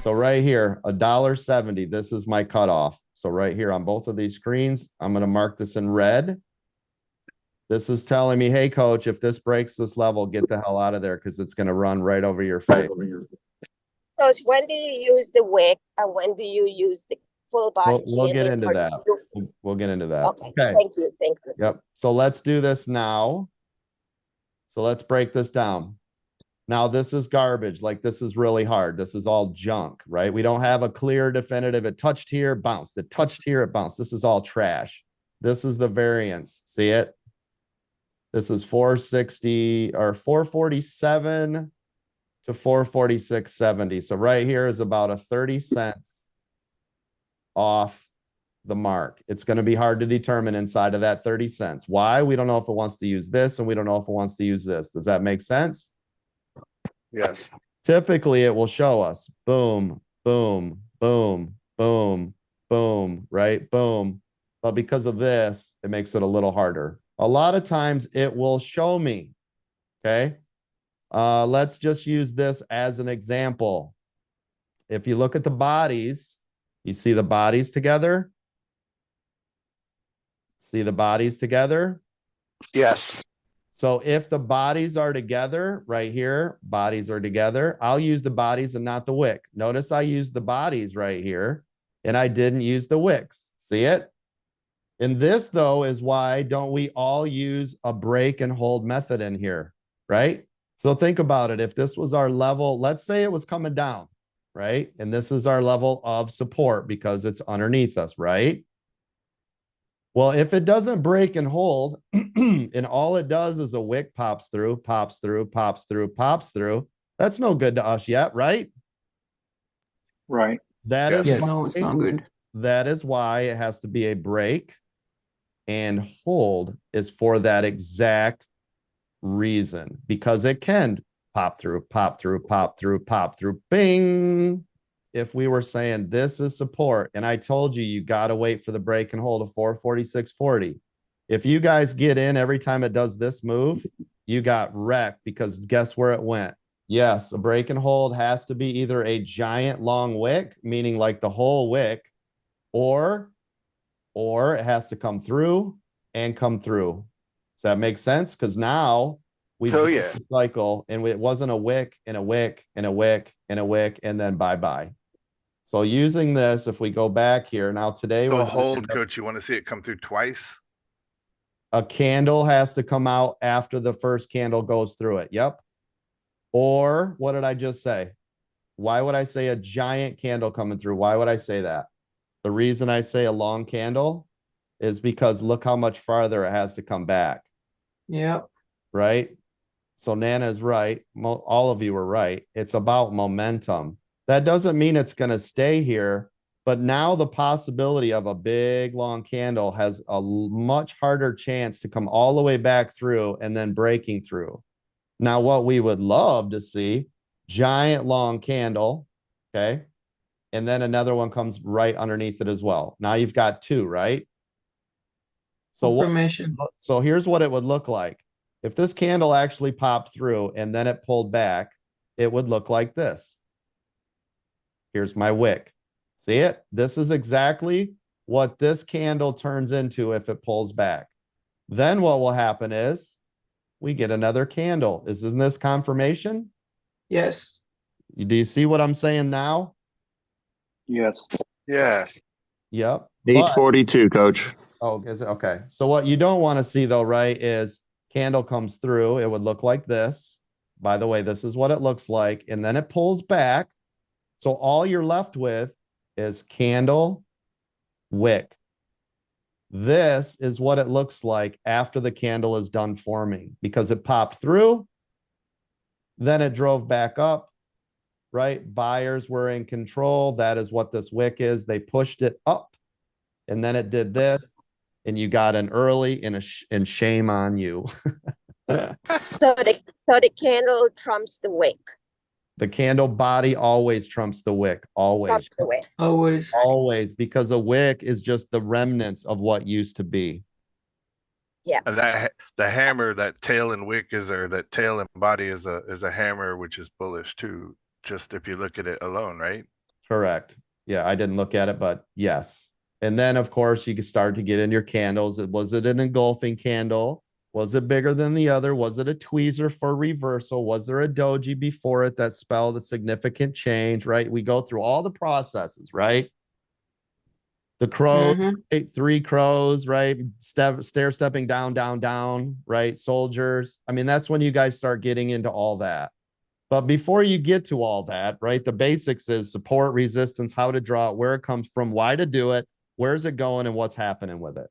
So right here, $1.70. This is my cutoff. So right here on both of these screens, I'm going to mark this in red. This is telling me, hey, coach, if this breaks this level, get the hell out of there because it's going to run right over your face. Coach, when do you use the wick and when do you use the full body We'll get candle? into that. We'll get into that. Okay. Thank you. Thank you. Yep. So let's do this now. So let's break this down. Now, this is garbage. Like, this is really hard. This is all junk, right? We don't have a clear definitive. It touched here, bounced. It touched here, it bounced. This is all trash. This is the variance. See it? This is 460 or 447 to 446.70. So right here is about a 30 cents off the mark. It's going to be hard to determine inside of that 30 cents. Why? We don't know if it wants to use this and we don't know if it wants to use this. Does that make sense? Yes. Typically, it will show us boom, boom, boom, boom, boom, right? Boom. But because of this, it makes it a little harder. A lot of times it will show me, okay? Let's just use this as an example. If you look at the bodies, you see the bodies together? See the bodies together? Yes. So if the bodies are together right here, bodies are together, I'll use the bodies and not the wick. Notice I used the bodies right here and I didn't use the wicks. See it? And this, though, is why don't we all use a break and hold method in here, right? So think about it. If this was our level, let's say it was coming down, right? And this is our level of support because it's underneath us, right? Well, if it doesn't break and hold, and all it does is a wick pops through, pops through, pops through, pops through, that's no good to us yet, right? Right. That is no, it's not good. That is why it has to be a break, and hold is for that exact reason, because it can pop through, pop through, pop through, pop through, bing. If we were saying this is support, and I told you, you got to wait for the break and hold of 446.40. If you guys get in every time it does this move, you got wrecked because guess where it went? Yes, a break and hold has to be either a giant long wick, meaning like the whole wick, or it has to come through and come through. Does that make sense? Because now we cycle, and it wasn't a wick and a wick and a wick and a wick, and then bye-bye. So using this, if we go back here, now today So we're hold, coach, you want to see it come through twice? a candle has to come out after the first candle goes through it. Yep. Or what did I just say? Why would I say a giant candle coming through? Why would I say that? The reason I say a long candle is because look how much farther it has to come back. Yeah. Right? So Nana is right. All of you are right. It's about momentum. That doesn't mean it's going to stay here, but now the possibility of a big long candle has a much harder chance to come all the way back through and then breaking through. Now, what we would love to see, giant long candle, okay? And then another one comes right underneath it as well. Now you've got two, right? So here's what it would look like. If this candle actually popped through and then it pulled back, it would look like this. Here's my wick. See it? This is exactly what this candle turns into if it pulls back. Then what will happen is we get another candle. Isn't this confirmation? Yes. Do you see what I'm saying now? Yes. Yeah. Yep. 842, coach. Oh, is it? Okay. So what you don't want to see though, right, is candle comes through. It would look like this. By the way, this is what it looks like. And then it pulls back. So all you're left with is candle, wick. This is what it looks like after the candle is done forming because it popped through. Then it drove back up, right? Buyers were in control. That is what this wick is. They pushed it up and then it did this. And you got an early and shame on you. So the candle trumps the wick. The candle body always trumps the wick. Always. Trumps the wick. Always. Always, because a wick is just the remnants of what used to be. Yeah. That the hammer, that tail and wick is there. That tail and body is a hammer, which is bullish too. Just if you look at it alone, right? Correct. Yeah, I didn't look at it, but yes. And then, of course, you can start to get in your candles. Was it an engulfing candle? Was it bigger than the other? Was it a tweezer for reversal? Was there a doji before it that spelled a significant change, right? We go through all the processes, right? The crows, Mhm. right? 3 crows, right? Stair stepping down, down, down, right? Soldiers. I mean, that's when you guys start getting into all that. But before you get to all that, right? The basics is support, resistance, how to draw it, where it comes from, why to do it, where's it going, and what's happening with it.